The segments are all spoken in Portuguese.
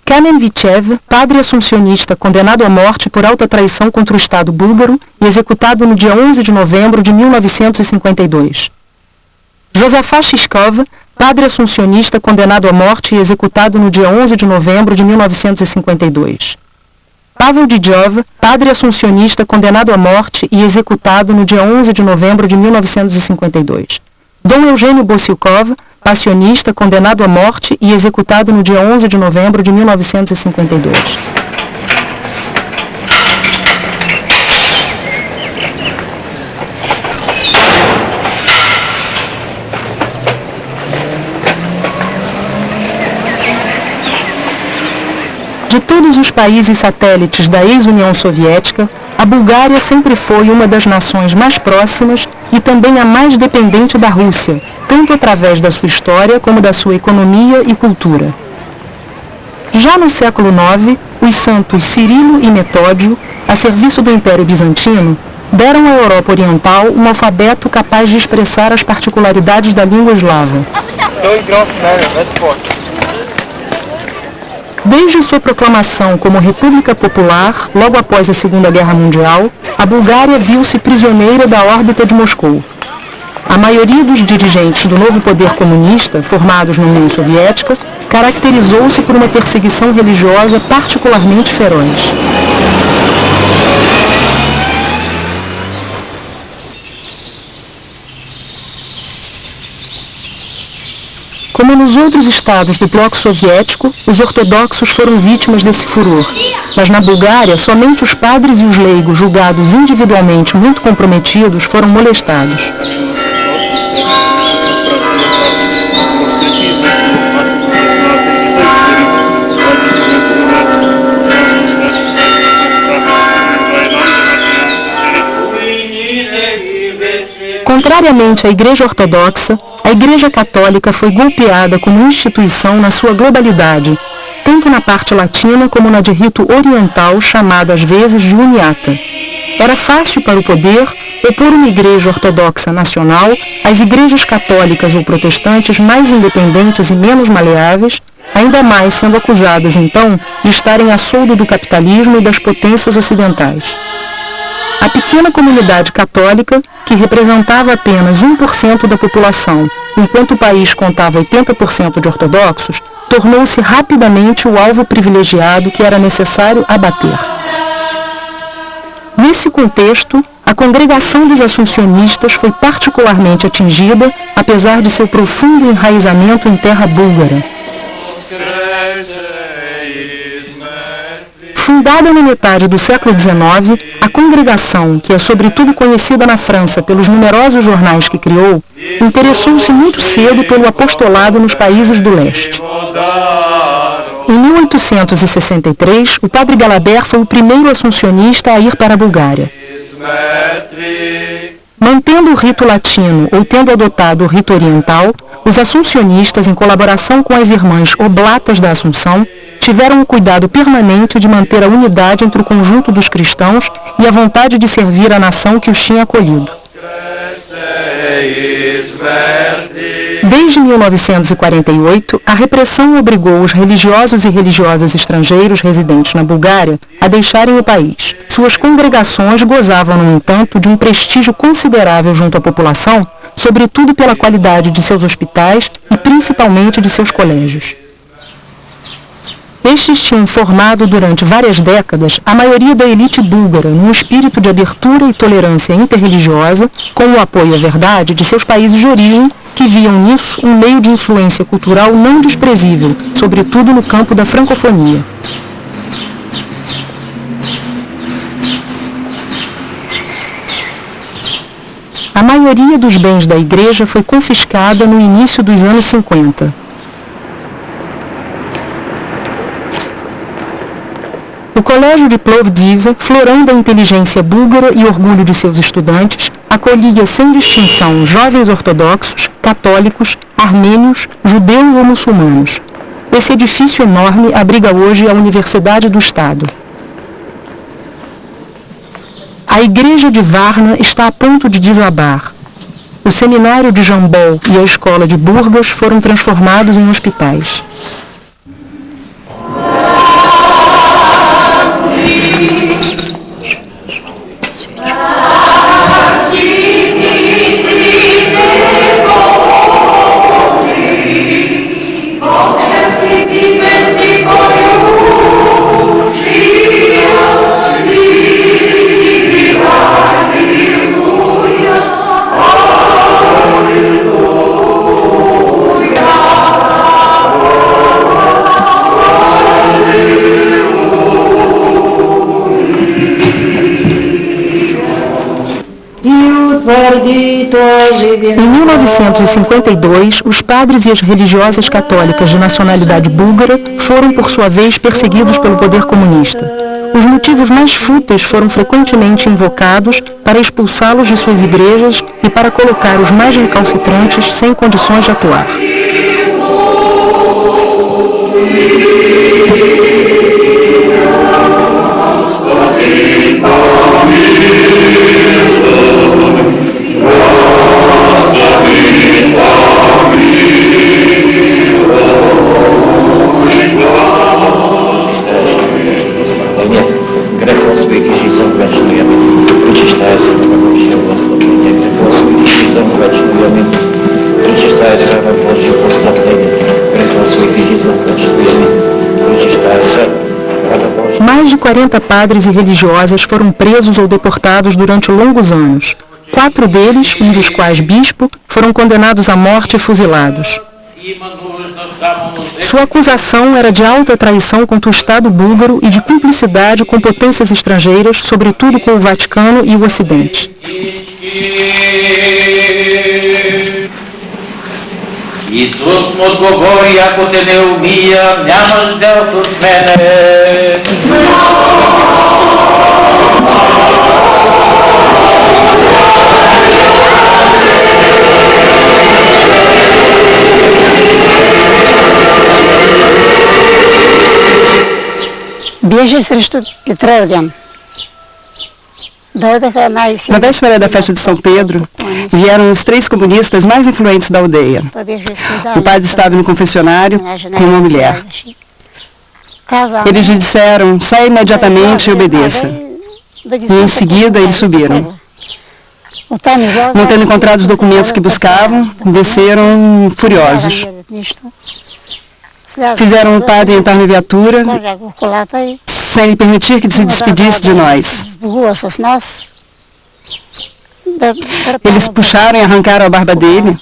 Kamen Vichev, padre assuncionista condenado à morte por alta traição contra o Estado búlgaro e executado no dia 11 de novembro de 1952. Josafat Shishkov, padre assuncionista condenado à morte e executado no dia 11 de novembro de 1952. Pavel Didjov, padre assuncionista condenado à morte e executado no dia 11 de novembro de 1952. Dom Eugênio Bossilkov, passionista condenado à morte e executado no dia 11 de novembro de 1952. De todos os países satélites da ex-União Soviética, a Bulgária sempre foi uma das nações mais próximas e também a mais dependente da Rússia, tanto através da sua história como da sua economia e cultura. Já no século IX, os santos Cirilo e Metódio, a serviço do Império Bizantino, deram à Europa Oriental um alfabeto capaz de expressar as particularidades da língua eslava. Desde sua proclamação como República Popular, logo após a Segunda Guerra Mundial, a Bulgária viu-se prisioneira da órbita de Moscou. A maioria dos dirigentes do novo poder comunista, formados na União Soviética, caracterizou-se por uma perseguição religiosa particularmente feroz. Como nos outros estados do bloco soviético, os ortodoxos foram vítimas desse furor. Mas na Bulgária, somente os padres e os leigos julgados individualmente muito comprometidos foram molestados. Contrariamente à Igreja Ortodoxa, a Igreja Católica foi golpeada como instituição na sua globalidade, tanto na parte latina como na de rito oriental, chamada às vezes de uniata. Era fácil para o poder opor uma Igreja Ortodoxa nacional às igrejas católicas ou protestantes mais independentes e menos maleáveis, ainda mais sendo acusadas, então, de estarem a soldo do capitalismo e das potências ocidentais. A pequena comunidade católica, que representava apenas 1% da população, enquanto o país contava 80% de ortodoxos, tornou-se rapidamente o alvo privilegiado que era necessário abater. Nesse contexto, a congregação dos assuncionistas foi particularmente atingida, apesar de seu profundo enraizamento em terra búlgara. Fundada na metade do século XIX, a congregação, que é sobretudo conhecida na França pelos numerosos jornais que criou, interessou-se muito cedo pelo apostolado nos países do leste. Em 1863, o padre Galabert foi o primeiro assuncionista a ir para a Bulgária. Mantendo o rito latino ou tendo adotado o rito oriental, os assuncionistas, em colaboração com as irmãs Oblatas da Assunção, tiveram o cuidado permanente de manter a unidade entre o conjunto dos cristãos e a vontade de servir a nação que os tinha acolhido. Desde 1948, a repressão obrigou os religiosos e religiosas estrangeiros residentes na Bulgária a deixarem o país. Suas congregações gozavam, no entanto, de um prestígio considerável junto à população, sobretudo pela qualidade de seus hospitais e principalmente de seus colégios. Estes tinham formado durante várias décadas a maioria da elite búlgara num espírito de abertura e tolerância interreligiosa, com o apoio à verdade de seus países de origem, que viam nisso um meio de influência cultural não desprezível, sobretudo no campo da francofonia. A maioria dos bens da igreja foi confiscada no início dos anos 50. O Colégio de Plovdiv, florão da inteligência búlgara e orgulho de seus estudantes, acolhia sem distinção jovens ortodoxos, católicos, armênios, judeus ou muçulmanos. Esse edifício enorme abriga hoje a Universidade do Estado. A igreja de Varna está a ponto de desabar. O seminário de Jambol e a escola de Burgas foram transformados em hospitais. Em 1952, os padres e as religiosas católicas de nacionalidade búlgara foram, por sua vez, perseguidos pelo poder comunista. Os motivos mais fúteis foram frequentemente invocados para expulsá-los de suas igrejas e para colocar os mais recalcitrantes sem condições de atuar. Mais de 40 padres e religiosas foram presos ou deportados durante longos anos. 4 deles, um dos quais bispo, foram condenados à morte e fuzilados. Sua acusação era de alta traição contra o Estado búlgaro e de cumplicidade com potências estrangeiras, sobretudo com o Vaticano e o Ocidente. Исус му отговори, ако те не умия, нямаш дел с мене. Бежи срещу Петроград. Na véspera da festa de São Pedro, vieram os 3 comunistas mais influentes da aldeia. O padre estava no confessionário com uma mulher. Eles lhe disseram, saia imediatamente e obedeça. E em seguida eles subiram. Não tendo encontrado os documentos que buscavam, desceram furiosos. Fizeram o padre entrar na viatura, sem lhe permitir que se despedisse de nós. Eles puxaram e arrancaram a barba dele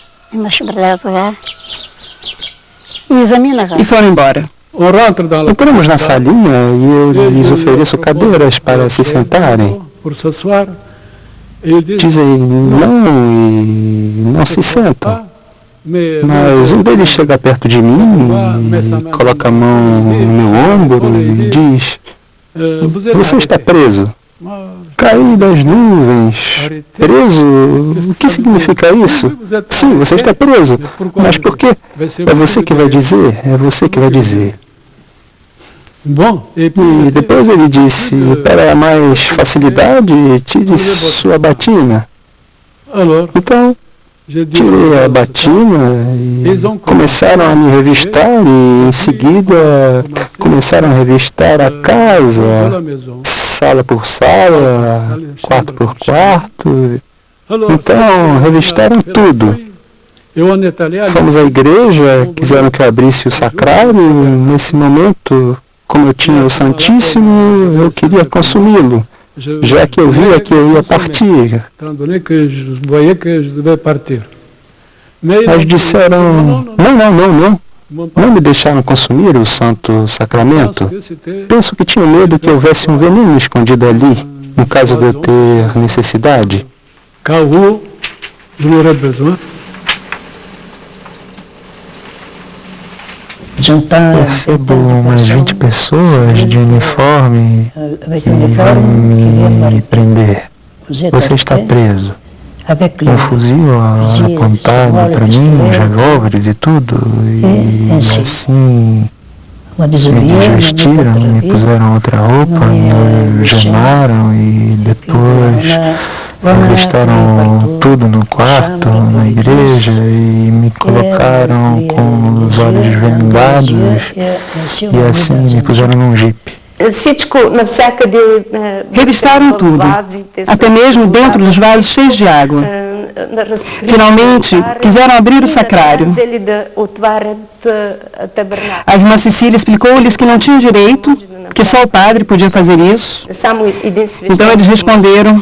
e foram embora. Entramos na salinha e eu lhes ofereço cadeiras para se sentarem. Dizem não e não se sentam. Mas um deles chega perto de mim e coloca a mão no meu ombro e diz: você está preso. Caí das nuvens. Preso? O que significa isso? Sim, você está preso. Mas por quê? É você que vai dizer. É você que vai dizer. E depois ele disse: para mais facilidade, tire sua batina. Então, tirei a batina e começaram a me revistar e em seguida começaram a revistar a casa, sala por sala, quarto por quarto. Então revistaram tudo. Fomos à igreja, quiseram que eu abrisse o sacrário. Nesse momento, como eu tinha o Santíssimo, eu queria consumi-lo, já que eu via que eu ia partir. Mas disseram, não me deixaram consumir o Santo Sacramento. Penso que tinham medo que houvesse um veneno escondido ali, no caso de eu ter necessidade. Percebo umas 20 pessoas de uniforme que vão me prender. Você está preso. Um fuzil apontado para mim, uns revólveres e tudo. E assim me desvestiram, me puseram outra roupa, me algemaram e depois revistaram tudo no quarto, na igreja e me colocaram com os olhos vendados e assim me puseram num jipe. Revistaram tudo, até mesmo dentro dos vasos cheios de água. Finalmente, quiseram abrir o sacrário. A irmã Cecília explicou-lhes que não tinham direito, que só o padre podia fazer isso. Então eles responderam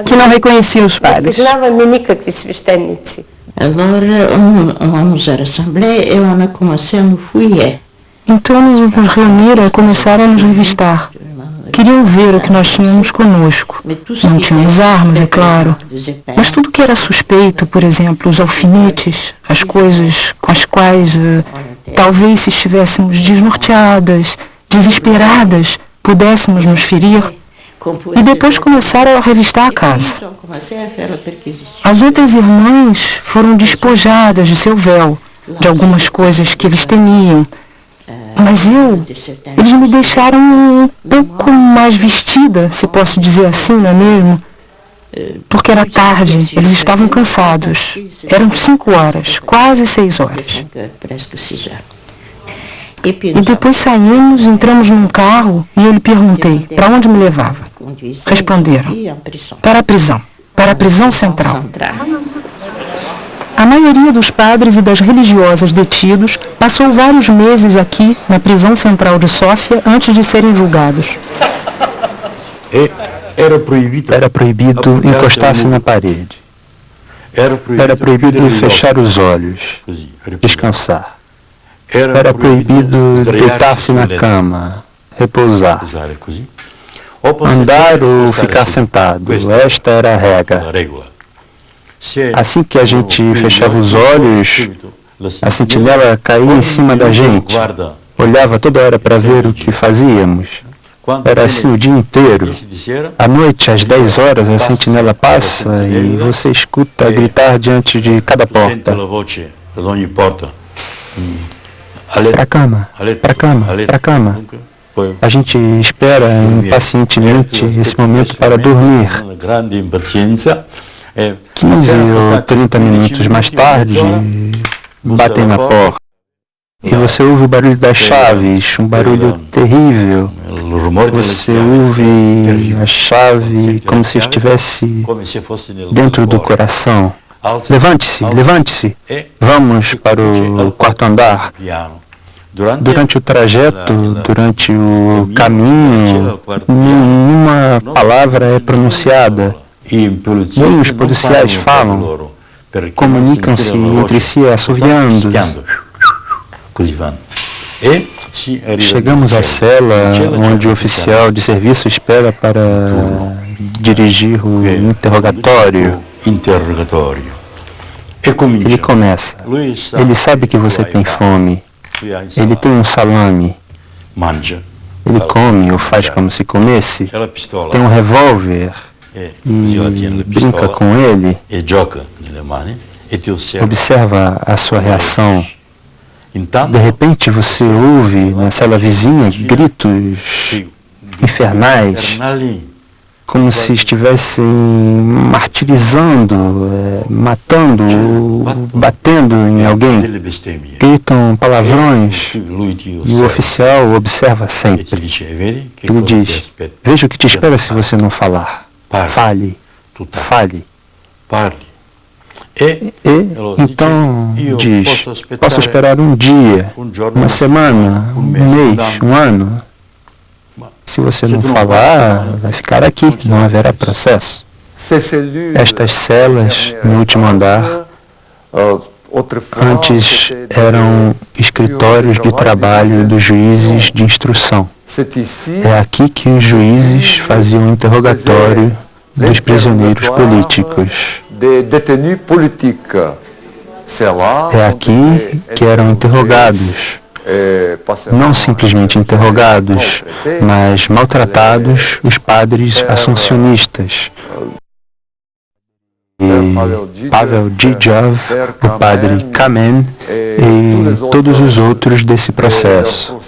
que não reconheciam os padres. Então eles nos reuniram e começaram a nos revistar. Queriam ver o que nós tínhamos conosco. Não tínhamos armas, é claro. Mas tudo que era suspeito, por exemplo, os alfinetes, as coisas com as quais, talvez se estivéssemos desnorteadas, desesperadas, pudéssemos nos ferir. E depois começaram a revistar a casa. As outras irmãs foram despojadas de seu véu, de algumas coisas que eles temiam. Mas eles me deixaram um pouco mais vestida, se posso dizer assim, não é mesmo? Porque era tarde, eles estavam cansados. Eram 5 horas, quase 6 horas. E depois saímos, entramos num carro e eu lhe perguntei para onde me levava. Responderam, para a prisão central. A maioria dos padres e das religiosas detidos passou vários meses aqui, na prisão central de Sófia, antes de serem julgados. Era proibido encostar-se na parede. Era proibido fechar os olhos, descansar. Era proibido deitar-se na cama, repousar. Andar ou ficar sentado, esta era a regra. Assim que a gente fechava os olhos, a sentinela caía em cima da gente, olhava toda hora para ver o que fazíamos. Era assim o dia inteiro. À noite, às 10 horas, a sentinela passa e você escuta gritar diante de cada porta. Para a cama, para a cama, para a cama. A gente espera impacientemente esse momento para dormir. 15 ou 30 minutos mais tarde, batem na porta. E você ouve o barulho das chaves, um barulho terrível. Você ouve a chave como se estivesse dentro do coração. Levante-se, levante-se. Vamos para o quarto andar. Durante o trajeto, durante o caminho, nenhuma palavra é pronunciada. Nem os policiais falam. Comunicam-se entre si assoviando. Chegamos à cela onde o oficial de serviço espera para dirigir o interrogatório. Ele começa. Ele sabe que você tem fome. Ele tem um salame. Ele come ou faz como se comesse. Tem um revólver e brinca com ele. Observa a sua reação. De repente você ouve na cela vizinha gritos infernais, como se estivessem martirizando, matando, batendo em alguém. Gritam palavrões e o oficial observa sempre. Ele diz, veja o que te espera se você não falar. Fale, fale. E então diz, posso esperar um dia, uma semana, um mês, um ano. Se você não falar, vai ficar aqui, não haverá processo. Estas celas, no último andar, antes eram escritórios de trabalho dos juízes de instrução. É aqui que os juízes faziam interrogatório dos prisioneiros políticos. É aqui que eram interrogados. Não simplesmente interrogados, mas maltratados os padres assuncionistas. E Pavel Djidjov, o padre Kamen e todos os outros desse processo.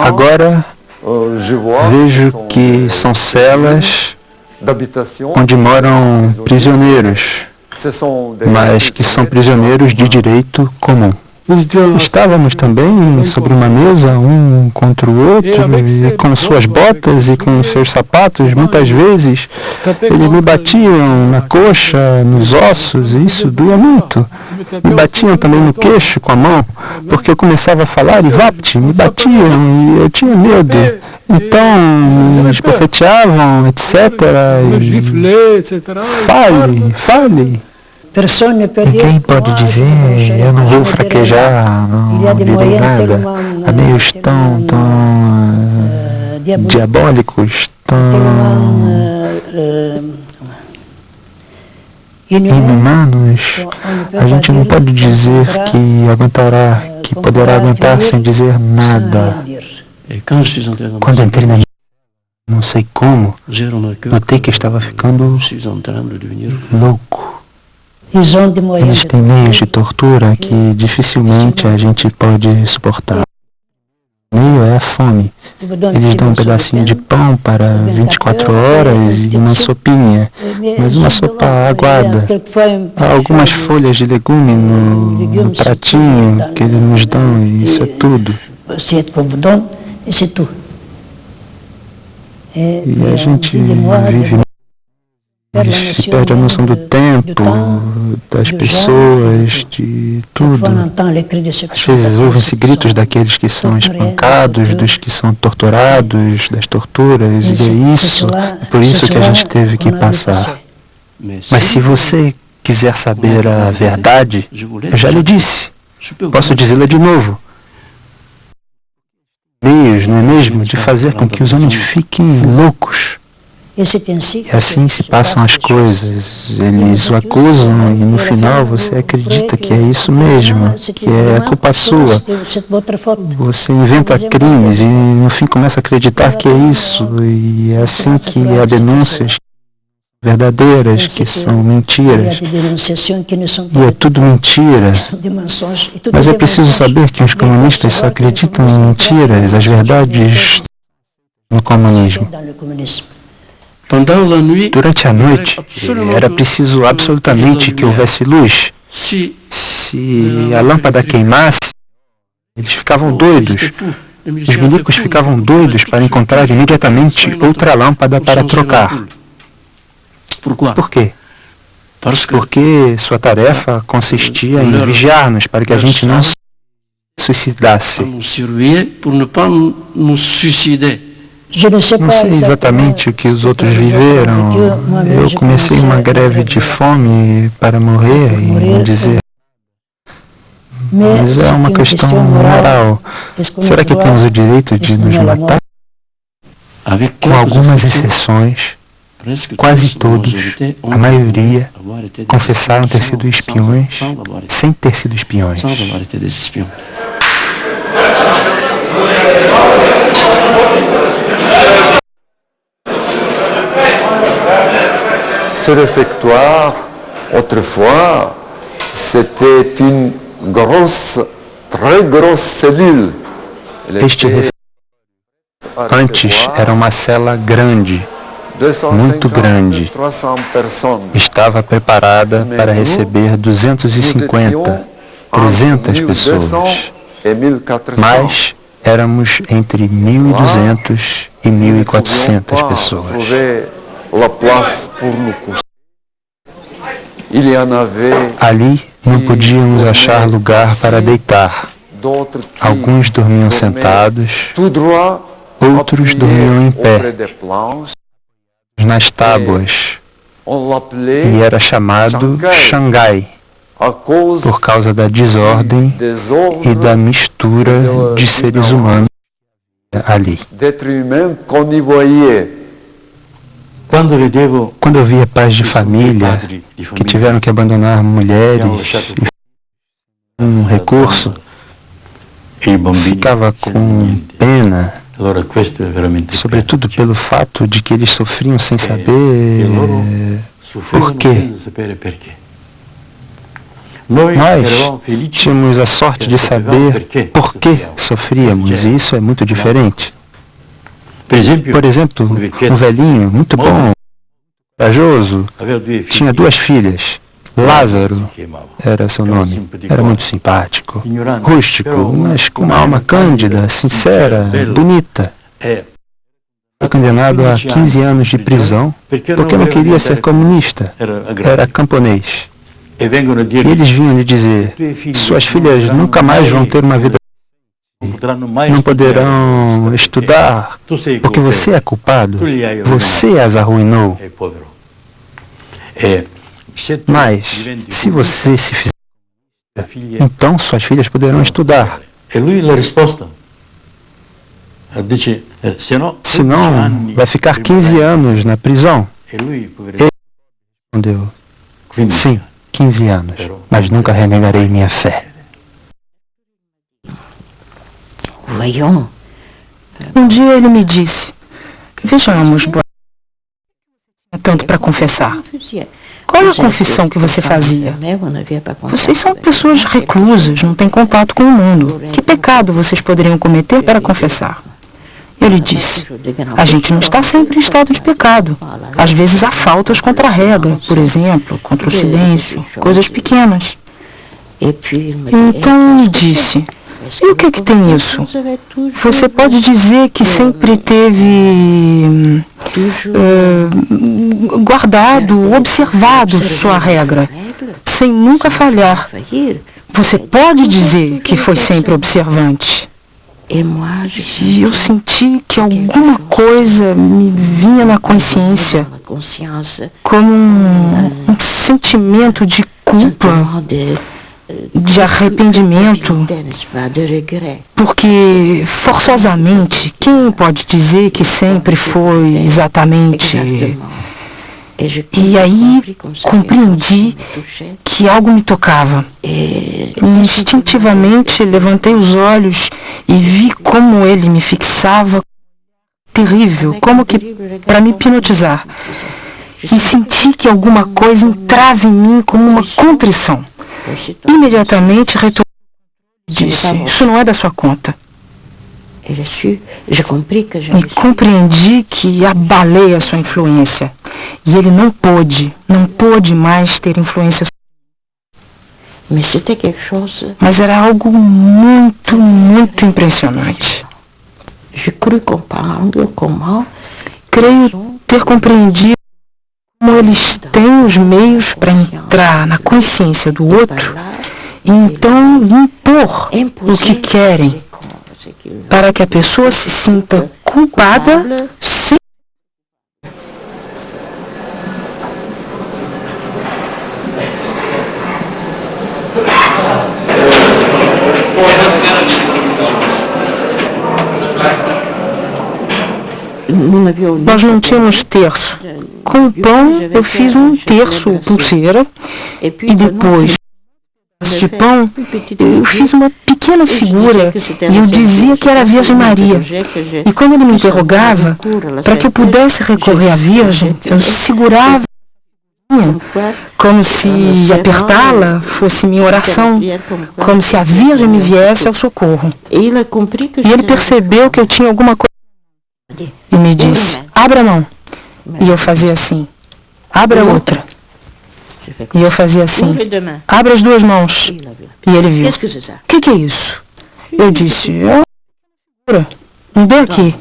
Agora vejo que são celas onde moram prisioneiros, mas que são prisioneiros de direito comum. Estávamos também sobre uma mesa, um contra o outro, e com suas botas e com seus sapatos. Muitas vezes eles me batiam na coxa, nos ossos, e isso doía muito. Me batiam também no queixo com a mão, porque eu começava a falar e vapt, me batiam e eu tinha medo. Então me esbofeteavam, etc. E fale. Ninguém pode dizer, eu não vou fraquejar, não direi nada. Amigos tão diabólicos tão inumanos, a gente não pode dizer que poderá aguentar sem dizer nada. Quando entrei na não sei como, notei que estava ficando louco. Eles têm meios de tortura que dificilmente a gente pode suportar. O meio é a fome. Eles dão um pedacinho de pão para 24 horas e uma sopinha, mas uma sopa aguada. Há algumas folhas de legume no pratinho que eles nos dão e isso é tudo. E a gente vive, se perde a noção do tempo, das pessoas, de tudo. Às vezes ouvem-se gritos daqueles que são espancados, dos que são torturados, das torturas, e é isso, por isso que a gente teve que passar. Mas se você quiser saber a verdade, eu já lhe disse, posso dizê-la de novo. Meios, não é mesmo, de fazer com que os homens fiquem loucos. E assim se passam as coisas, eles o acusam e no final você acredita que é isso mesmo, que é culpa sua. Você inventa crimes e no fim começa a acreditar que é isso, e é assim que há denúncias verdadeiras, que são mentiras. E é tudo mentira. Mas é preciso saber que os comunistas só acreditam em mentiras, as verdades no comunismo. Durante a noite, era preciso absolutamente que houvesse luz. Se a lâmpada queimasse, eles ficavam doidos. Os milicos ficavam doidos para encontrar imediatamente outra lâmpada para trocar. Por quê? Porque sua tarefa consistia em vigiar-nos para que a gente não se suicidasse. Não sei exatamente o que os outros viveram. Eu comecei uma greve de fome para morrer e não dizer. Mas é uma questão moral. Será que temos o direito de nos matar? Com algumas exceções, quase todos, a maioria, confessaram ter sido espiões sem ter sido espiões. Ce réfectoire, autrefois, c'était une grosse, très grosse cellule. Este refeitório antes era uma cela grande, muito grande. Estava preparada para receber 250, 300 pessoas. Mas éramos entre 1.200 e 1.400 pessoas. Ali não podíamos achar lugar para deitar. Alguns dormiam sentados, outros dormiam em pé, nas tábuas, e era chamado Xangai, por causa da desordem e da mistura de seres humanos ali. Quando eu via pais de família que tiveram que abandonar mulheres e um recurso, ficava com pena, sobretudo pelo fato de que eles sofriam sem saber por quê. Nós tínhamos a sorte de saber por que sofríamos, e isso é muito diferente. Por exemplo, um velhinho muito bom, corajoso, tinha 2 filhas. Lázaro era seu nome. Era muito simpático, rústico, mas com uma alma cândida, sincera, bonita. Foi condenado a 15 anos de prisão porque não queria ser comunista. Era camponês. E eles vinham lhe dizer: suas filhas nunca mais vão ter uma vida, não poderão estudar, porque você é culpado, você as arruinou. Mas, se você se fizer, então suas filhas poderão estudar. Senão, vai ficar 15 anos na prisão. Ele respondeu, sim, 15 anos, mas nunca renegarei minha fé. Um dia ele me disse, vejamos, tanto para confessar. Qual é a confissão que você fazia? Vocês são pessoas reclusas, não têm contato com o mundo. Que pecado vocês poderiam cometer para confessar? Ele disse, a gente não está sempre em estado de pecado. Às vezes há faltas contra a regra, por exemplo, contra o silêncio, coisas pequenas. Então ele disse, e o que é que tem isso? Você pode dizer que sempre teve guardado, observado sua regra, sem nunca falhar. Você pode dizer que foi sempre observante. E eu senti que alguma coisa me vinha na consciência, como um sentimento de culpa, de arrependimento, porque forçosamente, quem pode dizer que sempre foi exatamente? E aí compreendi que algo me tocava. Instintivamente levantei os olhos e vi como ele me fixava, terrível, como que para me hipnotizar. E senti que alguma coisa entrava em mim como uma contrição. Imediatamente retornei e disse, isso não é da sua conta. E compreendi que abalei a sua influência. E ele não pôde mais ter influência. Mas era algo muito, muito impressionante. Creio ter compreendido como eles têm os meios para entrar na consciência do outro e então impor o que querem, para que a pessoa se sinta culpada sem. Nós não tínhamos terço. Com o pão eu fiz um terço, pulseira, e depois de pão eu fiz uma pequena figura e eu dizia que era a Virgem Maria. E quando ele me interrogava, para que eu pudesse recorrer à Virgem, eu segurava como se apertá-la fosse minha oração, como se a Virgem me viesse ao socorro. E ele percebeu que eu tinha alguma coisa e me disse, abra a mão. E eu fazia assim, abra a outra. E eu fazia assim, abra as duas mãos. E ele viu, o que é isso? Eu disse, me dê aqui.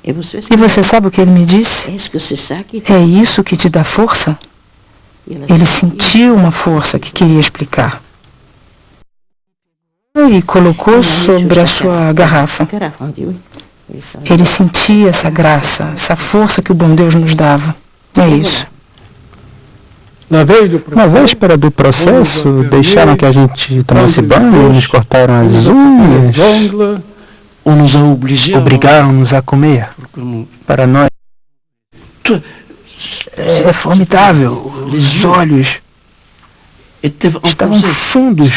E você sabe o que ele me disse? É isso que te dá força? Ele sentiu uma força que queria explicar. E colocou sobre a sua garrafa. Ele sentia essa graça, essa força que o bom Deus nos dava. É isso. Na véspera do processo, deixaram que a gente tomasse banho, nos cortaram as unhas, obrigaram-nos a comer. Para nós, é formidável. Os olhos estavam fundos,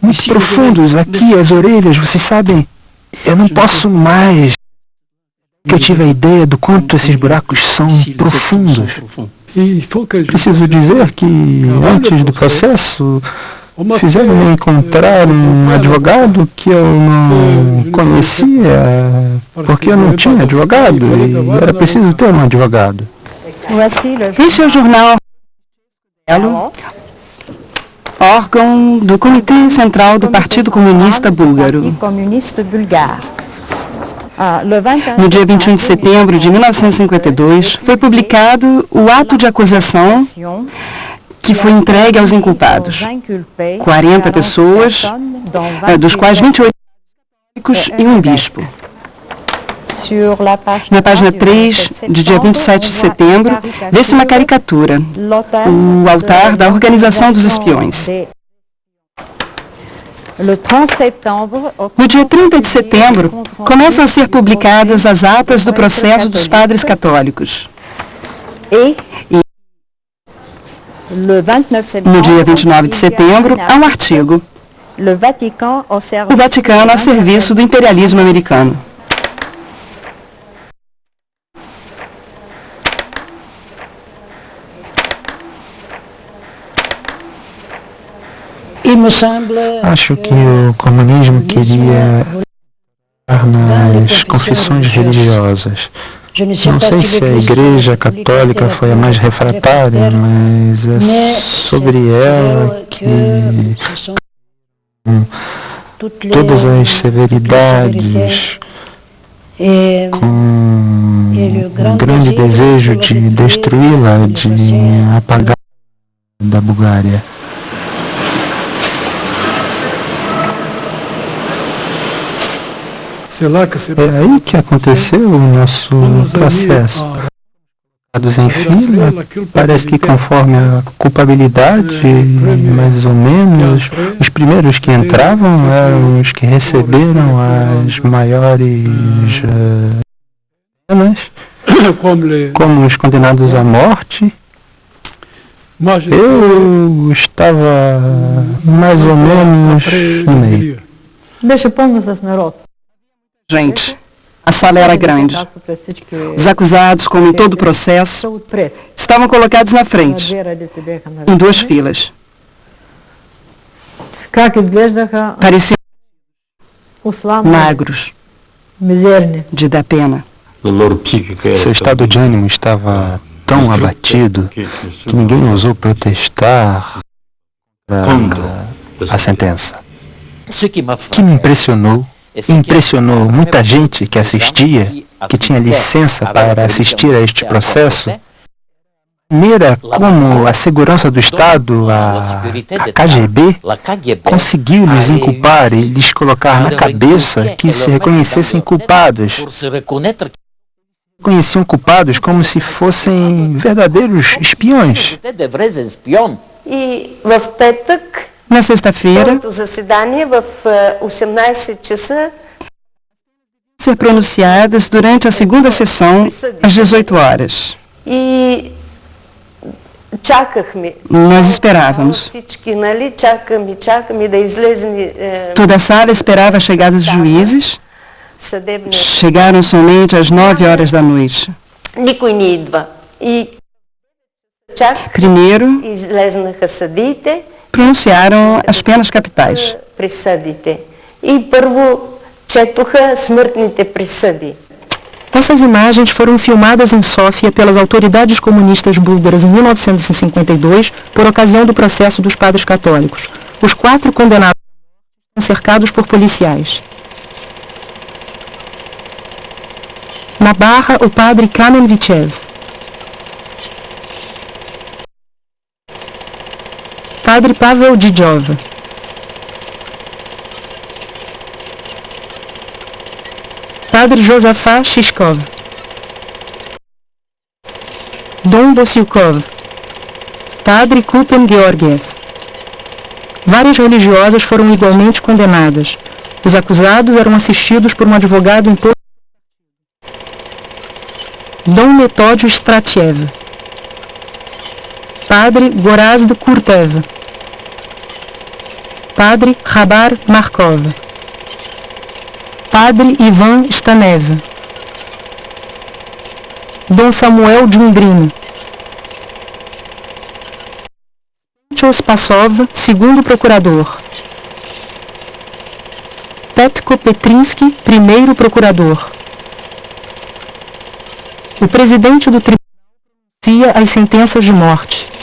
muito profundos. Aqui, as orelhas, vocês sabem, eu não posso mais. Eu tive a ideia do quanto esses buracos são profundos. Preciso dizer que antes do processo fizeram-me encontrar um advogado que eu não conhecia, porque eu não tinha advogado e era preciso ter um advogado. Este é o jornal órgão do Comitê Central do Partido Comunista Búlgaro. No dia 21 de setembro de 1952, foi publicado o ato de acusação que foi entregue aos inculpados. 40 pessoas, dos quais 28 e um bispo. Na página 3, de dia 27 de setembro, vê-se uma caricatura, o altar da Organização dos Espiões. No dia 30 de setembro, começam a ser publicadas as atas do processo dos padres católicos. E no dia 29 de setembro, há um artigo: o Vaticano a serviço do imperialismo americano. Acho que o comunismo queria nas confissões religiosas. Não sei se a Igreja Católica foi a mais refratária, mas é sobre ela que todas as severidades, com um grande desejo de destruí-la, de apagar da Bulgária. É aí que aconteceu o nosso processo. Em fila, parece que conforme a culpabilidade, mais ou menos, os primeiros que entravam eram os que receberam as maiores penas, como os condenados à morte. Eu estava mais ou menos no meio. Gente, a sala era grande. Os acusados, como em todo o processo, estavam colocados na frente, em duas filas. Pareciam magros, de dar pena. Seu estado de ânimo estava tão abatido que ninguém ousou protestar contra a sentença. O que me impressionou muita gente que assistia, que tinha licença para assistir a este processo, a maneira como a segurança do Estado, a KGB, conseguiu lhes inculpar e lhes colocar na cabeça que se reconhecessem culpados. Conheciam culpados como se fossem verdadeiros espiões. Na sexta-feira, ser pronunciadas durante a segunda sessão, às 18 horas. Nós esperávamos. Toda a sala esperava a chegada dos juízes. Chegaram somente às 9 horas da noite. Primeiro, pronunciaram as penas capitais. Essas imagens foram filmadas em Sófia pelas autoridades comunistas búlgaras em 1952 por ocasião do processo dos padres católicos. Os 4 condenados foram cercados por policiais. Na barra, o padre Kamen Vichev. Padre Pavel Didjov. Padre Josafat Shishkov. Dom Bosilkov. Padre Kupen Georgiev. Várias religiosas foram igualmente condenadas. Os acusados eram assistidos por um advogado em Dom Metódio Stratiev. Padre Gorazd Kurtev. Padre Rabar Markov. Padre Ivan Stanev. Dom Samuel Djundrino. Petros Passov, segundo procurador. Petko Petrinsky, primeiro procurador. O presidente do tribunal pronuncia as sentenças de morte.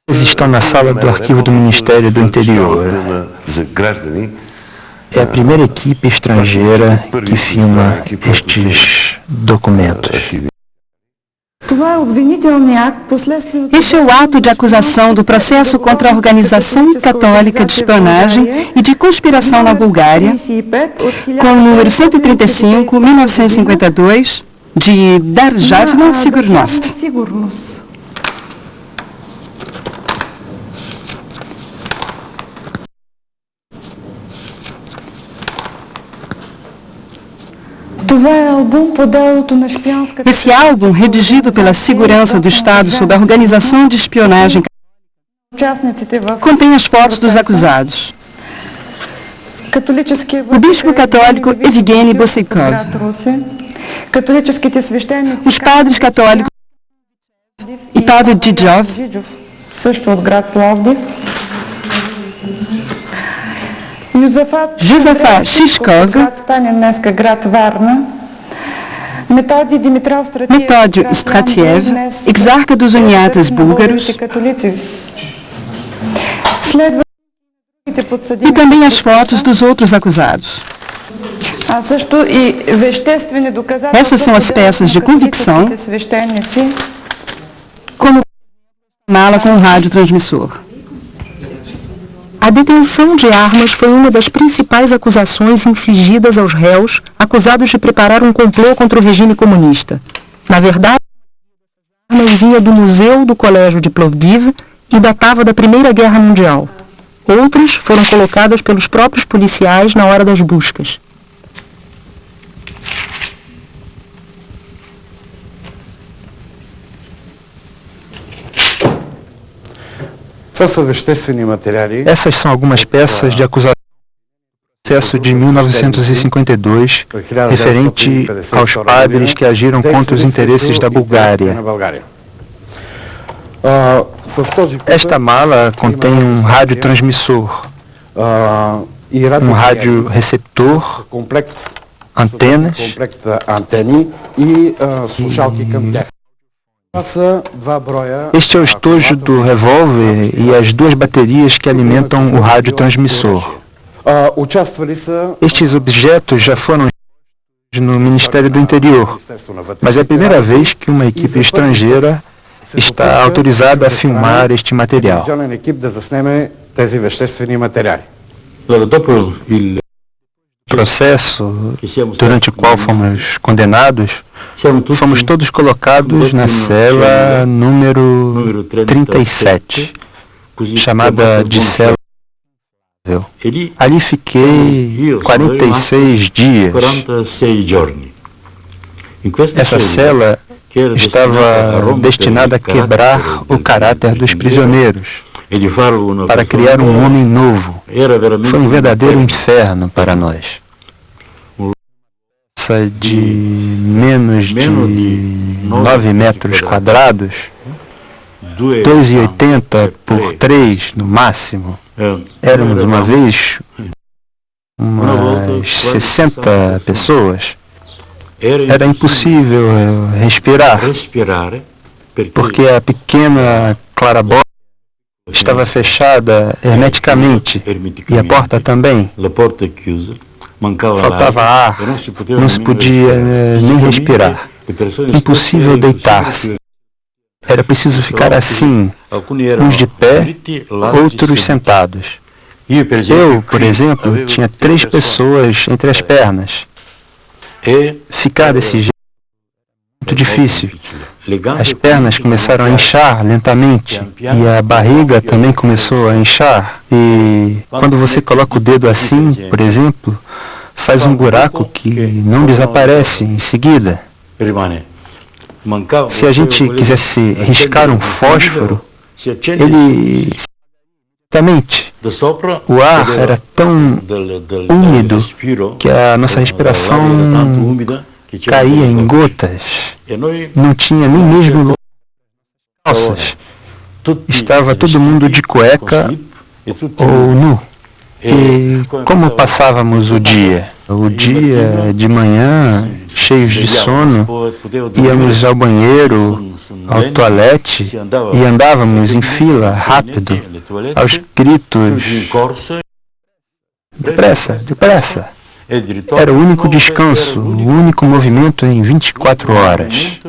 Eles estão na sala do arquivo do Ministério do Interior. É a primeira equipe estrangeira que filma estes documentos. Este é o ato de acusação do processo contra a Organização Católica de Espionagem e de Conspiração na Bulgária, com o número 135, 1952, de Державна Сигурност. Esse álbum, redigido pela Segurança do Estado sob a Organização de Espionagem, contém as fotos dos acusados. O bispo católico Evgeny Boseikov, os padres católicos e Pavel Didjov, Josafat Shishkov, Metódio Stratiev, exarca dos uniatas búlgaros, e também as fotos dos outros acusados. Essas são as peças de convicção, como mala com um radiotransmissor. A detenção de armas foi uma das principais acusações infligidas aos réus acusados de preparar um complô contra o regime comunista. Na verdade, a arma vinha do Museu do Colégio de Plovdiv e datava da Primeira Guerra Mundial. Outras foram colocadas pelos próprios policiais na hora das buscas. Essas são algumas peças de acusação do processo de 1952, referente aos padres que agiram contra os interesses da Bulgária. Esta mala contém um radiotransmissor, um radioreceptor, antenas e este é o estojo do revólver e as duas baterias que alimentam o radiotransmissor. Estes objetos já foram no Ministério do Interior, mas é a primeira vez que uma equipe estrangeira está autorizada a filmar este material. O processo durante o qual fomos condenados, fomos todos colocados na cela número 37, chamada de cela. Ali fiquei 46 dias. Essa cela estava destinada a quebrar o caráter dos prisioneiros, para criar um homem novo. Foi um verdadeiro inferno para nós. De menos de 9 metros quadrados, 2,80 por 3 no máximo. Éramos uma vez umas 60 pessoas. Era impossível respirar, porque a pequena clarabóia estava fechada hermeticamente e a porta também. Faltava ar, não se podia nem respirar. Impossível deitar-se. Era preciso ficar assim, uns de pé, outros sentados. Eu, por exemplo, tinha 3 pessoas entre as pernas. Ficar desse jeito é muito difícil. As pernas começaram a inchar lentamente e a barriga também começou a inchar. E quando você coloca o dedo assim, por exemplo, faz um buraco que não desaparece em seguida. Se a gente quisesse riscar um fósforo, ele... Exatamente. O ar era tão úmido que a nossa respiração caía em gotas. Não tinha nem mesmo calças. Estava todo mundo de cueca ou nu. E como passávamos o dia? O dia de manhã, cheios de sono, íamos ao banheiro, ao toalete e andávamos em fila, rápido, aos gritos, depressa, depressa. Era o único descanso, o único movimento em 24 horas.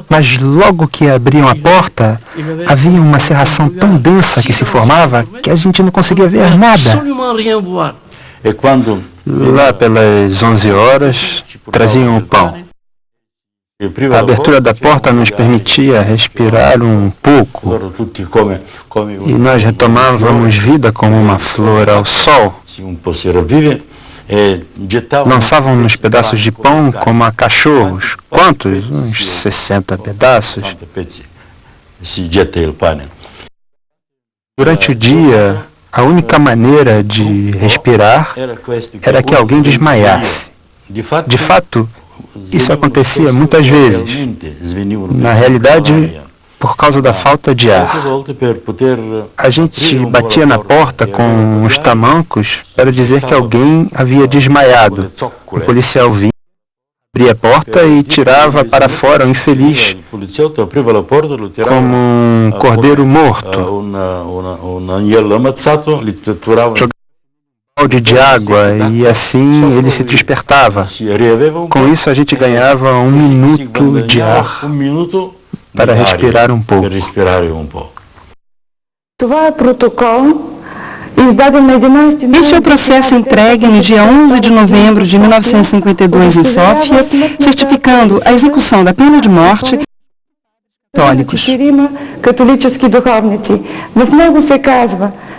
Mas logo que abriam a porta, havia uma cerração tão densa que se formava que a gente não conseguia ver nada. E quando Lá pelas 11 horas, traziam o pão. A abertura da porta nos permitia respirar um pouco e nós retomávamos vida como uma flor ao sol. Lançavam-nos pedaços de pão como a cachorros. Quantos? Uns 60 pedaços. Durante o dia, a única maneira de respirar era que alguém desmaiasse. De fato, isso acontecia muitas vezes. Na realidade, por causa da falta de ar. A gente batia na porta com os tamancos para dizer que alguém havia desmaiado. O policial vinha, abria a porta e tirava para fora o infeliz, como um cordeiro morto. Jogava um balde de água e assim ele se despertava. Com isso a gente ganhava 1 minuto de ar para respirar um pouco. Este é o processo entregue no dia 11 de novembro de 1952 em Sófia, certificando a execução da pena de morte católicos.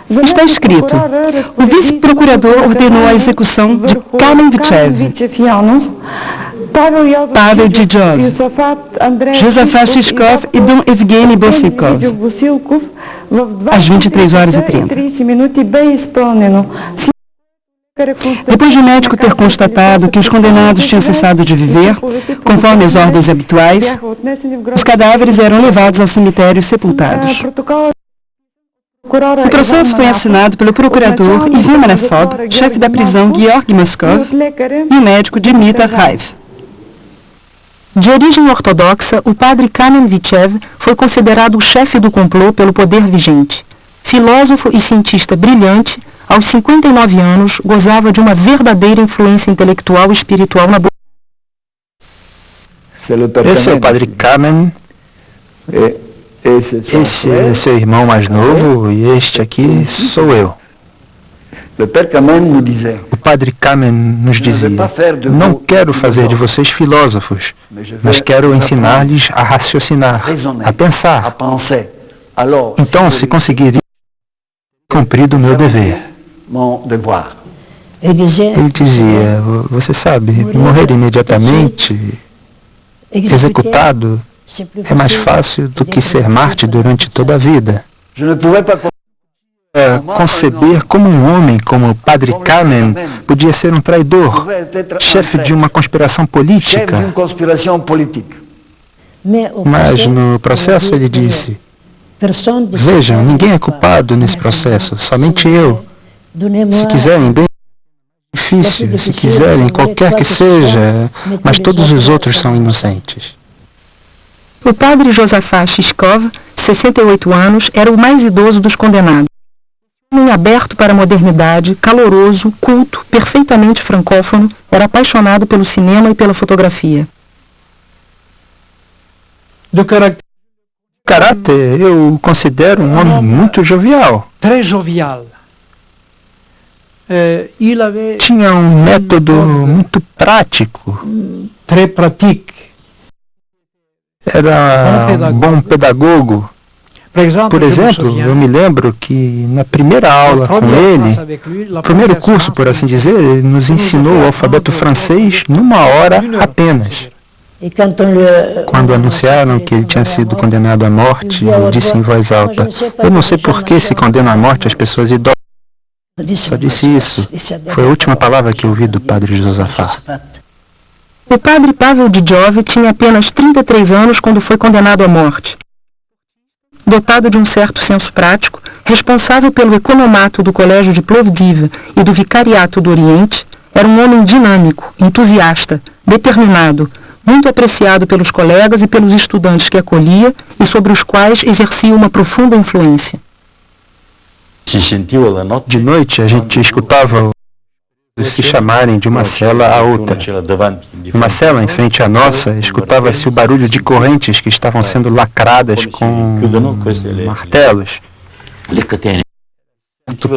Está escrito: o vice-procurador ordenou a execução de Kamen Vichev, Pavel Didjov, Josafat Shishkov e Dom Evgeny Bosikov, às 23h30. Depois de o médico ter constatado que os condenados tinham cessado de viver, conforme as ordens habituais, os cadáveres eram levados ao cemitério e sepultados. O processo foi assinado pelo procurador Ivan Manafov, chefe da prisão Georg Moskov e o médico Dimitar Raiv. De origem ortodoxa, o padre Kamen Vichev foi considerado o chefe do complô pelo poder vigente. Filósofo e cientista brilhante, aos 59 anos, gozava de uma verdadeira influência intelectual e espiritual na boa. Esse é o padre Kamen. Esse é seu irmão mais novo e este aqui sou eu. O padre Kamen nos dizia: não quero fazer de vocês filósofos, mas quero ensinar-lhes a raciocinar, a pensar. Então, se conseguir, cumprido o meu dever. Ele dizia: você sabe, morrer imediatamente, executado, é mais fácil do que ser Marte durante toda a vida. Conceber como um homem como o padre Kamen podia ser um traidor, chefe de uma conspiração política. Mas no processo ele disse: vejam, ninguém é culpado nesse processo, somente eu. Se quiserem, deem difícil, se quiserem, qualquer que seja, mas todos os outros são inocentes. O padre Josafat Shishkov, 68 anos, era o mais idoso dos condenados. Um homem aberto para a modernidade, caloroso, culto, perfeitamente francófono, era apaixonado pelo cinema e pela fotografia. Do caráter, eu o considero um homem muito jovial. Très jovial. Tinha um método muito prático. Très pratique. Era um bom pedagogo. Por exemplo, eu me lembro que na primeira aula com ele, no primeiro curso, por assim dizer, ele nos ensinou o alfabeto francês numa hora apenas. Quando anunciaram que ele tinha sido condenado à morte, ele disse em voz alta: eu não sei por que se condena à morte as pessoas idosas. Só disse isso. Foi a última palavra que eu ouvi do padre Josafat. O padre Pavel Didjov tinha apenas 33 anos quando foi condenado à morte. Dotado de um certo senso prático, responsável pelo economato do Colégio de Plovdiv e do Vicariato do Oriente, era um homem dinâmico, entusiasta, determinado, muito apreciado pelos colegas e pelos estudantes que acolhia e sobre os quais exercia uma profunda influência. De noite a gente escutava se chamarem de uma cela a outra. Uma cela em frente à nossa, escutava-se o barulho de correntes que estavam sendo lacradas com martelos.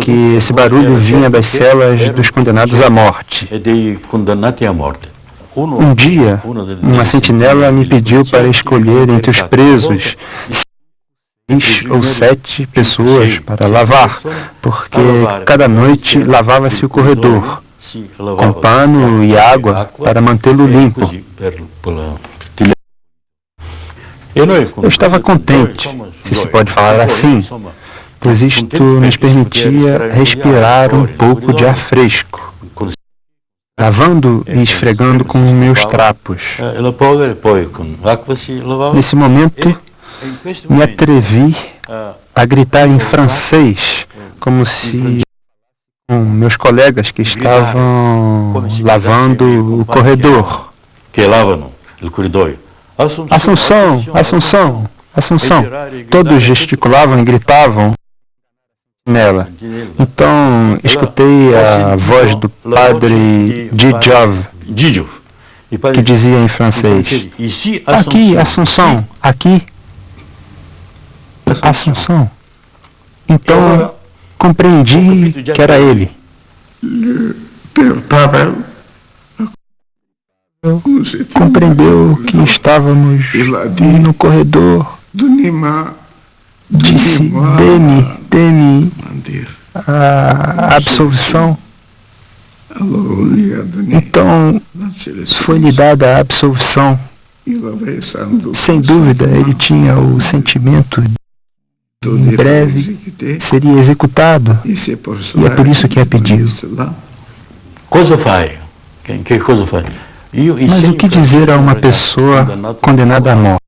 Que esse barulho vinha das celas dos condenados à morte. Um dia, uma sentinela me pediu para escolher entre os presos 6 ou 7 pessoas para lavar, porque cada noite lavava-se o corredor, com pano e água para mantê-lo limpo. Eu estava contente, se se pode falar assim, pois isto nos permitia respirar um pouco de ar fresco, lavando e esfregando com os meus trapos. Nesse momento, me atrevi a gritar em francês, como se com meus colegas que estavam lavando o corredor. Assunção, Assunção, Assunção. Todos gesticulavam e gritavam nela. Então, escutei a voz do padre Didjov, que dizia em francês: aqui, Assunção, aqui. Assunção. Então, compreendi que era ele. Compreendeu que estávamos no corredor. Disse: dê-me a absolvição. Então, foi-lhe dada a absolvição. Sem dúvida, ele tinha o sentimento de que em breve seria executado. E é por isso que a pediu. Cosa fai? Que coisa faz? Mas o que dizer a uma pessoa condenada à morte?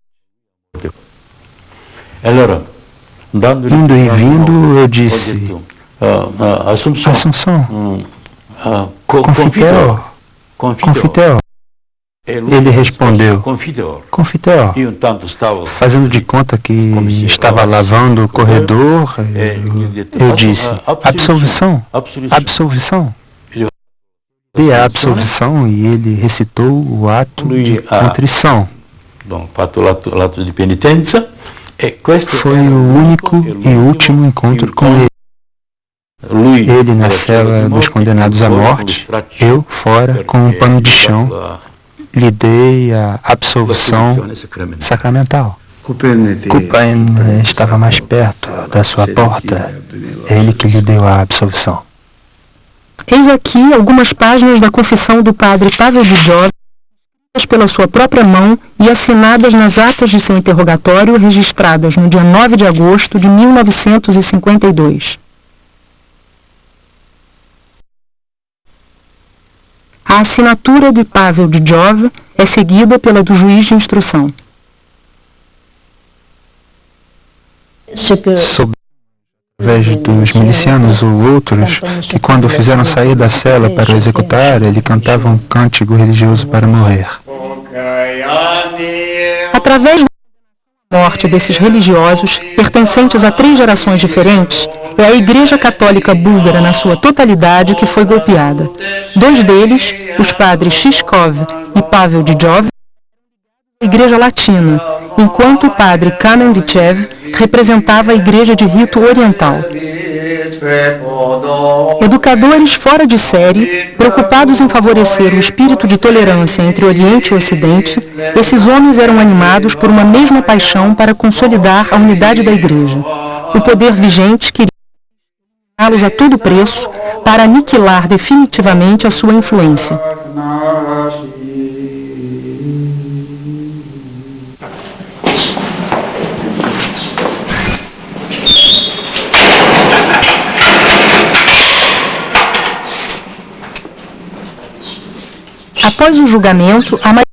Indo e vindo, eu disse: Assunção, confiteor. Ele respondeu: confiteor. Fazendo de conta que estava lavando o corredor, eu disse: absolvição, absolvição. Dei a absolvição e ele recitou o ato de contrição. Foi o único e último encontro com ele. Ele na cela dos condenados à morte, eu fora com um pano de chão, lhe dei a absolvição sacramental. Couperin estava mais perto da sua porta, é ele que lhe deu a absolvição. Eis aqui algumas páginas da confissão do padre Pavel Didjov, escritas pela sua própria mão e assinadas nas atas de seu interrogatório registradas no dia 9 de agosto de 1952. A assinatura de Pavel Didjov é seguida pela do juiz de instrução. Através dos milicianos ou outros que, quando o fizeram sair da cela para o executar, ele cantava um cântico religioso para morrer. Através da morte desses religiosos, pertencentes a 3 gerações diferentes, é a Igreja Católica Búlgara na sua totalidade que foi golpeada. 2 deles, os padres Shishkov e Pavel Didjov, a Igreja Latina, enquanto o padre Kamenvichev representava a Igreja de Rito Oriental. Educadores fora de série, preocupados em favorecer o espírito de tolerância entre Oriente e Ocidente, esses homens eram animados por uma mesma paixão para consolidar a unidade da Igreja. O poder vigente queria eliminaá-los a todo preço para aniquilar definitivamente a sua influência. Após o julgamento, a maioria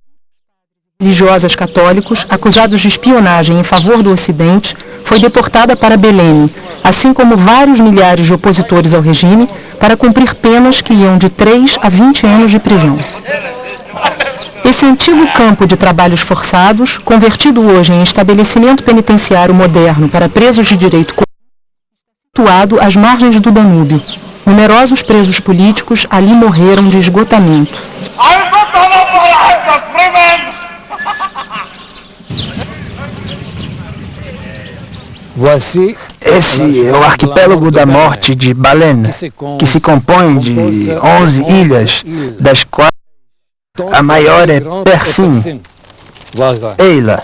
dos religiosas católicos, acusados de espionagem em favor do Ocidente, foi deportada para Belém, assim como vários milhares de opositores ao regime, para cumprir penas que iam de 3 a 20 anos de prisão. Esse antigo campo de trabalhos forçados, convertido hoje em estabelecimento penitenciário moderno para presos de direito comum, situado às margens do Danúbio. Numerosos presos políticos ali morreram de esgotamento. Esse é o arquipélago da morte de Baleine, que se compõe de 11 ilhas, das quais a maior é Persim. Eila.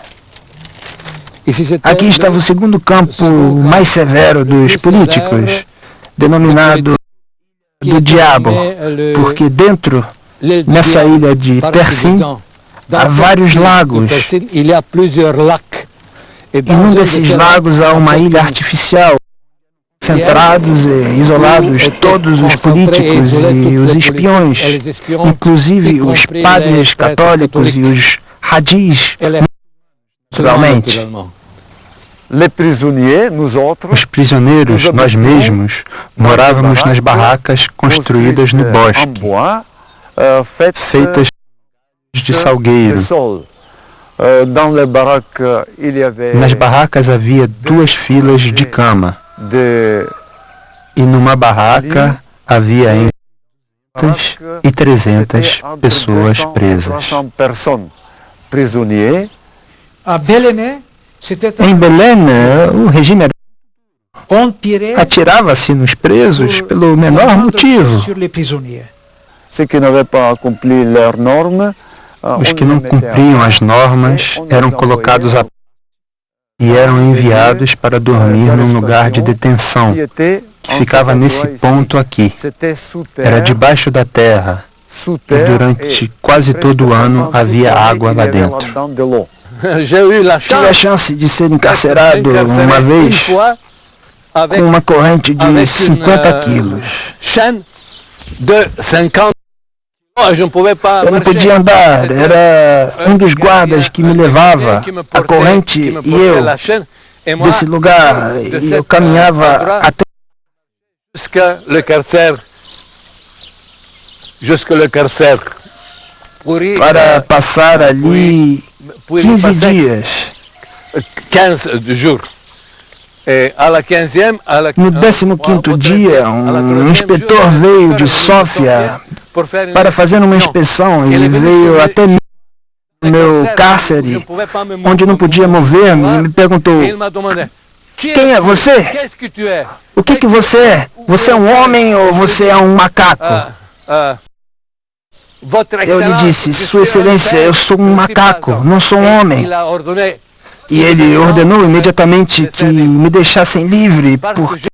Aqui estava o segundo campo mais severo dos políticos, denominado do Diabo, porque dentro, nessa ilha de Persim, há vários lagos. E num desses lagos há uma ilha artificial. Centrados e isolados todos os políticos e os espiões, inclusive os padres católicos e os radis, naturalmente. Os prisioneiros, nós mesmos, morávamos nas barracas construídas no bosque, feitas de salgueiro. Nas barracas havia 2 filas de cama. E numa barraca havia entre 200 e 300 pessoas presas. Em Belém, o regime atirava-se nos presos pelo menor motivo. Os que não cumpriam as normas eram colocados a e eram enviados para dormir num lugar de detenção, que ficava nesse ponto aqui. Era debaixo da terra, e durante quase todo o ano havia água lá dentro. Tive a chance de ser encarcerado uma vez com uma corrente de 50 quilos. Eu não podia andar, era um dos guardas que me levava, a corrente e eu, desse lugar, e eu caminhava até para passar ali 15 dias. No 15º dia, um inspetor veio de Sófia para fazer uma inspeção e veio até mim, no meu cárcere, onde não podia mover-me, e me perguntou: quem é você? O que você é? Você é um homem ou você é um macaco? Eu lhe disse: Sua Excelência, eu sou um macaco, não sou um homem. E ele ordenou imediatamente que me deixassem livre, porque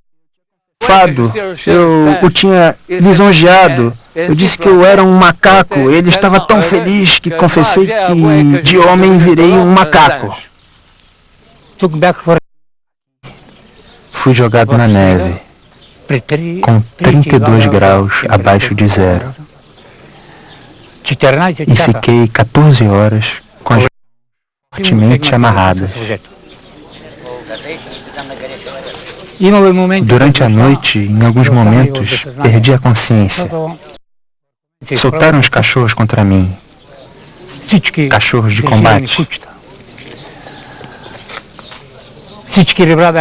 eu o tinha lisonjeado. Eu disse que eu era um macaco. Ele estava tão feliz que confessei que de homem virei um macaco. Fui jogado na neve, com 32 graus abaixo de zero. E fiquei 14 horas com as fortemente amarradas. Durante a noite, em alguns momentos, perdi a consciência. Soltaram os cachorros contra mim. Cachorros de combate.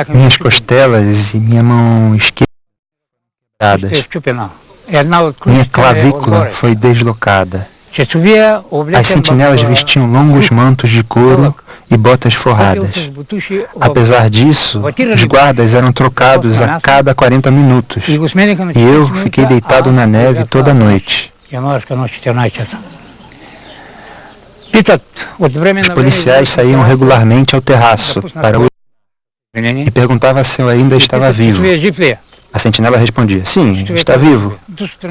Minhas costelas e minha mão esquerda. Minha clavícula foi deslocada. As sentinelas vestiam longos mantos de couro e botas forradas. Apesar disso, os guardas eram trocados a cada 40 minutos. E eu fiquei deitado na neve toda a noite. Os policiais saíam regularmente ao terraço para o e perguntavam se eu ainda estava vivo. A sentinela respondia: sim, está vivo,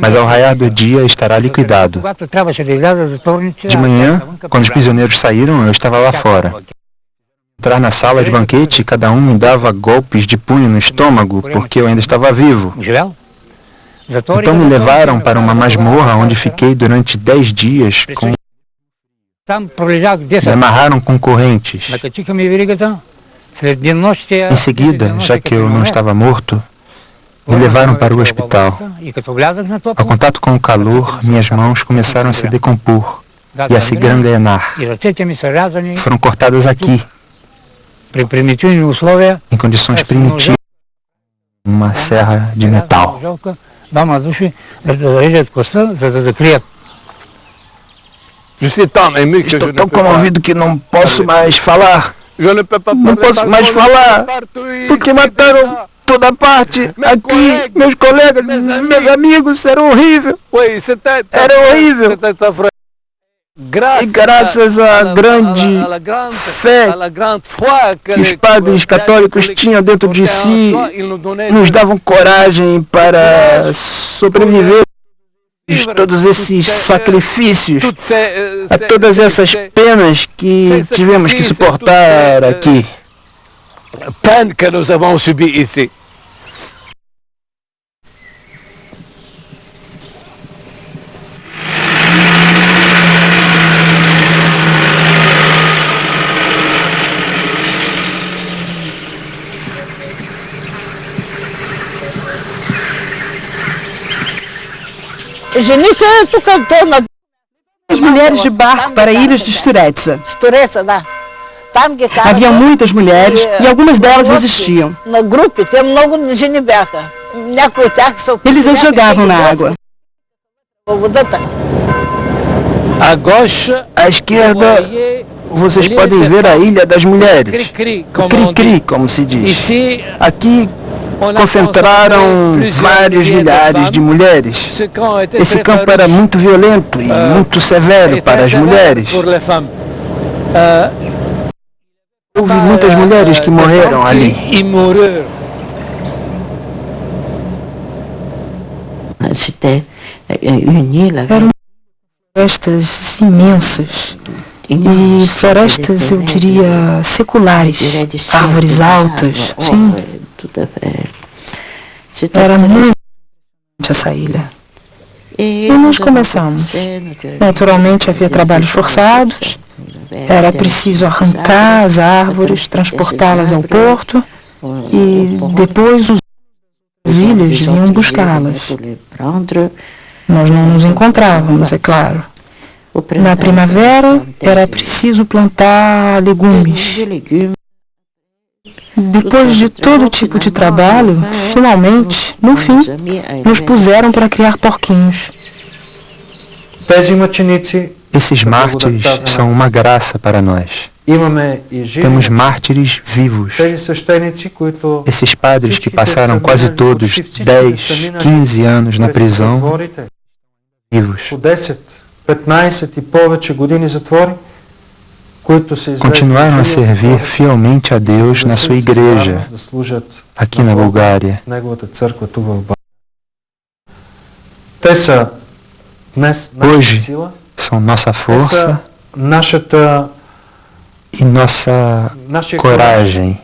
mas ao raiar do dia estará liquidado. De manhã, quando os prisioneiros saíram, eu estava lá fora. Entrar na sala de banquete, cada um me dava golpes de punho no estômago, porque eu ainda estava vivo. Então me levaram para uma masmorra onde fiquei durante 10 dias com... Me amarraram com correntes. Em seguida, já que eu não estava morto, me levaram para o hospital. Ao contato com o calor, minhas mãos começaram a se decompor e a se gangrenar. Foram cortadas aqui, em condições primitivas, uma serra de metal. Estou tão comovido que não posso mais falar. Não posso mais falar, porque mataram toda parte aqui. Meus colegas, meus amigos, era horrível. Era horrível. E graças à grande fé que os padres católicos tinham dentro de si, nos davam coragem para sobreviver a todos esses sacrifícios, a todas essas penas que tivemos que suportar aqui. Peine que nous avons subi ici. As mulheres de barco para ilhas de Sturetsa. Havia muitas mulheres e algumas delas resistiam. Eles as jogavam na água. À esquerda, vocês podem ver a Ilha das Mulheres, o Cri-Cri, como se diz. Aqui concentraram vários milhares de mulheres. Esse campo era muito violento e muito severo para as mulheres. Houve muitas mulheres que morreram ali. Eram florestas imensas. E florestas, eu diria, seculares. Árvores altas, sim. Era muito essa ilha. E nós começamos. Naturalmente havia trabalhos forçados. Era preciso arrancar as árvores, transportá-las ao porto e depois os ilhas vinham buscá-las. Nós não nos encontrávamos, é claro. Na primavera era preciso plantar legumes. Depois de todo tipo de trabalho, finalmente, no fim, nos puseram para criar porquinhos. Esses mártires são uma graça para nós. Temos mártires vivos. Esses padres que passaram quase todos 10, 15 anos na prisão, vivos. Continuaram a servir fielmente a Deus na sua igreja, aqui na Bulgária. Hoje são nossa força e nossa coragem.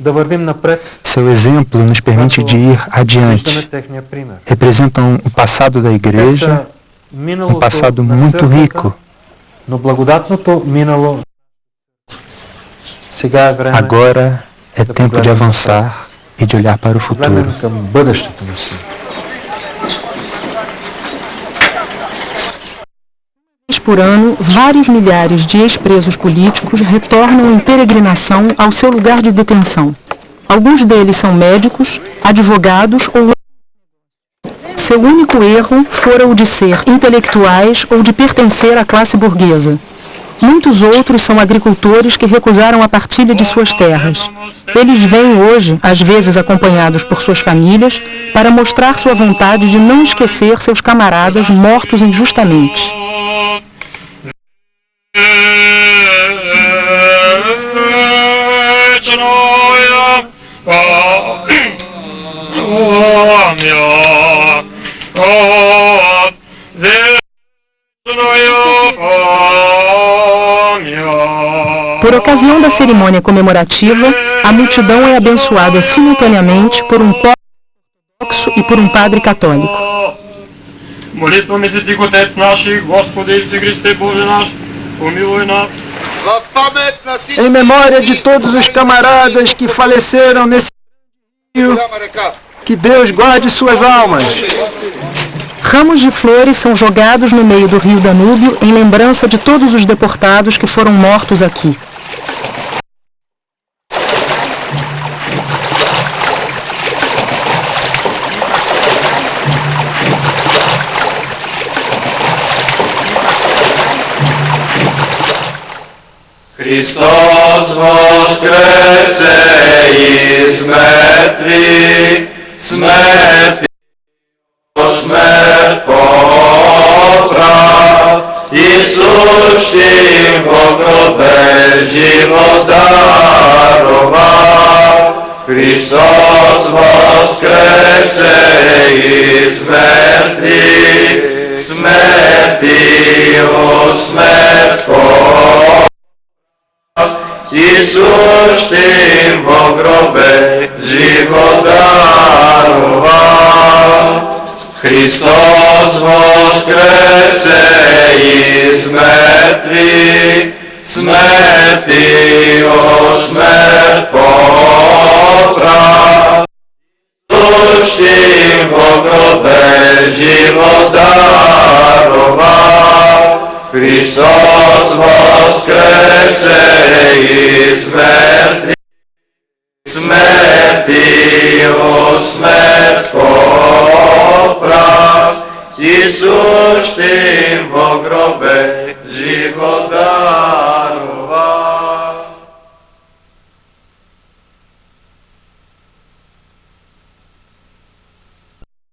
Seu exemplo nos permite de ir adiante. Representam o passado da igreja, um passado muito rico. Agora é tempo de avançar e de olhar para o futuro. Por ano, vários milhares de ex-presos políticos retornam em peregrinação ao seu lugar de detenção. Alguns deles são médicos, advogados ou... Seu único erro fora o de ser intelectuais ou de pertencer à classe burguesa. Muitos outros são agricultores que recusaram a partilha de suas terras. Eles vêm hoje, às vezes acompanhados por suas famílias, para mostrar sua vontade de não esquecer seus camaradas mortos injustamente. Por ocasião da cerimônia comemorativa, a multidão é abençoada simultaneamente por um padre ortodoxo e por um padre católico. Em memória de todos os camaradas que faleceram nesse rio, que Deus guarde suas almas. Ramos de flores são jogados no meio do rio Danúbio em lembrança de todos os deportados que foram mortos aqui. Христос воскресе из мертвых, смерти смерть поправ, Иисус тем во гробе живот даровал. Христос воскресе из мертвых, смертью смерть поправ, Иисус тем во гробе живот даровал. Христос воскресе из мертвых, смертью смерть поправ, Иисус тем во гробе живот даровал. Христос воскресе из мертвых, смертью смерть поправ, Иисус тем во гробе